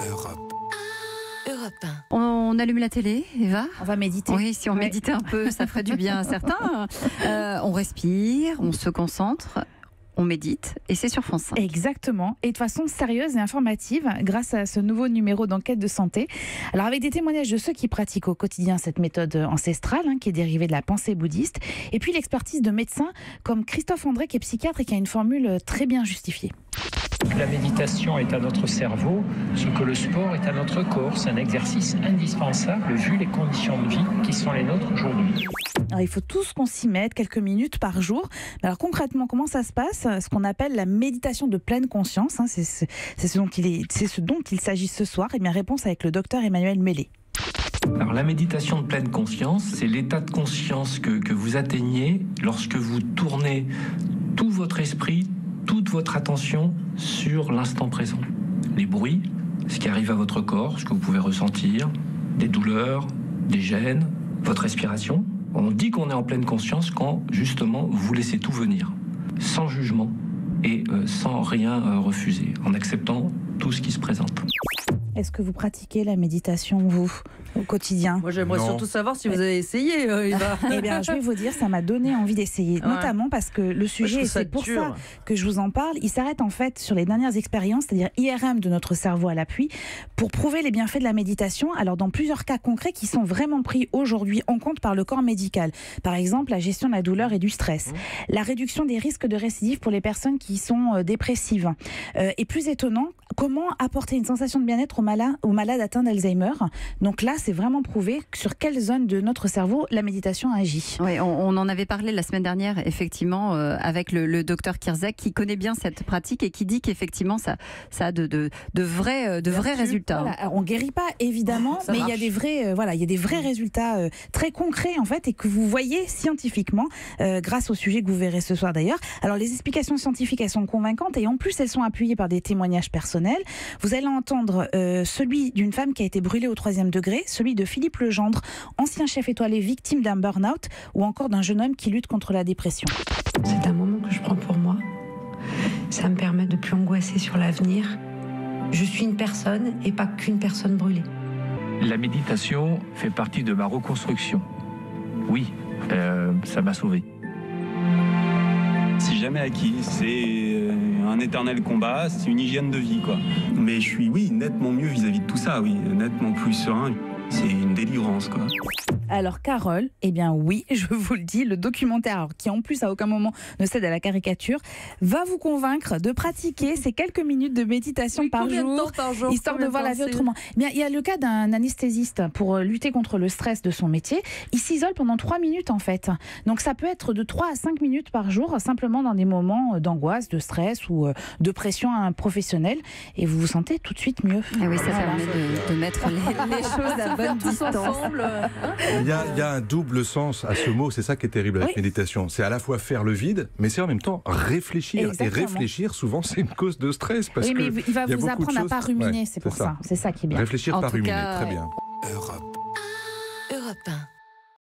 Europe. Europe 1. On allume la télé, Eva? On va méditer. Oui, si on méditait un peu, ça ferait du bien à certains. On respire, on se concentre, on médite, et c'est sur France 5. Exactement, et de façon sérieuse et informative grâce à ce nouveau numéro d'enquête de santé. Alors avec des témoignages de ceux qui pratiquent au quotidien cette méthode ancestrale qui est dérivée de la pensée bouddhiste, et puis l'expertise de médecins comme Christophe André qui est psychiatre et qui a une formule très bien justifiée. La méditation est à notre cerveau ce que le sport est à notre corps. C'est un exercice indispensable vu les conditions de vie qui sont les nôtres aujourd'hui. Alors, il faut tous qu'on s'y mette quelques minutes par jour. Alors concrètement, comment ça se passe? Ce qu'on appelle la méditation de pleine conscience, c'est ce dont il s'agit ce soir. Et bien réponse avec le docteur Emmanuel Mellet. Alors la méditation de pleine conscience, c'est l'état de conscience que vous atteignez lorsque vous tournez tout votre esprit, toute votre attention sur l'instant présent. Les bruits, ce qui arrive à votre corps, ce que vous pouvez ressentir, des douleurs, des gênes, votre respiration. On dit qu'on est en pleine conscience quand, justement, vous laissez tout venir, sans jugement et sans rien refuser, en acceptant tout ce qui se présente. Est-ce que vous pratiquez la méditation, vous, au quotidien? Moi, j'aimerais surtout savoir si vous avez essayé, Eva. Eh bien, je vais vous dire, ça m'a donné envie d'essayer, notamment parce que le sujet, et c'est pour ça que je vous en parle, il s'arrête en fait sur les dernières expériences, c'est-à-dire IRM de notre cerveau à l'appui, pour prouver les bienfaits de la méditation. Alors, dans plusieurs cas concrets qui sont vraiment pris aujourd'hui en compte par le corps médical. Par exemple, la gestion de la douleur et du stress, la réduction des risques de récidive pour les personnes qui sont dépressives. Et plus étonnant, comment apporter une sensation de bien-être aux malades atteints d'Alzheimer. Donc là, c'est vraiment prouvé sur quelle zone de notre cerveau la méditation agit. Oui, on en avait parlé la semaine dernière, effectivement, avec le docteur Kirzek, qui connaît bien cette pratique et qui dit qu'effectivement, ça a de vrais résultats. Voilà. Alors, on ne guérit pas, évidemment, mais il y a des vrais résultats très concrets, en fait, et que vous voyez scientifiquement, grâce au sujet que vous verrez ce soir d'ailleurs. Alors, les explications scientifiques, elles sont convaincantes, et en plus, elles sont appuyées par des témoignages personnels. Vous allez entendre celui d'une femme qui a été brûlée au 3e degré, celui de Philippe Legendre, ancien chef étoilé victime d'un burn-out, ou encore d'un jeune homme qui lutte contre la dépression. C'est un moment que je prends pour moi. Ça me permet de plus angoisser sur l'avenir. Je suis une personne et pas qu'une personne brûlée. La méditation fait partie de ma reconstruction. Oui, ça m'a sauvé. C'est jamais acquis, c'est un éternel combat, c'est une hygiène de vie, quoi. Mais je suis, nettement mieux vis-à-vis de tout ça, nettement plus serein. C'est une délivrance, quoi. Alors Carole, eh bien oui, je vous le dis, le documentaire, qui en plus à aucun moment ne cède à la caricature, va vous convaincre de pratiquer ces quelques minutes de méditation par jour, histoire de voir la vie autrement. Eh bien, il y a le cas d'un anesthésiste pour lutter contre le stress de son métier. Il s'isole pendant 3 minutes en fait. Donc ça peut être de 3 à 5 minutes par jour, simplement dans des moments d'angoisse, de stress ou de pression professionnelle. Et vous vous sentez tout de suite mieux. Et oui, ça permet de mettre les choses à bonne distance. Il y a un double sens à ce mot, c'est ça qui est terrible avec méditation. C'est à la fois faire le vide, mais c'est en même temps réfléchir. Exactement. Et réfléchir, souvent, c'est une cause de stress. Parce mais que il va vous beaucoup apprendre à ne pas ruminer, c'est pour ça. C'est ça qui est bien. Réfléchir, En pas tout ruminer, cas, très bien. Europe 1.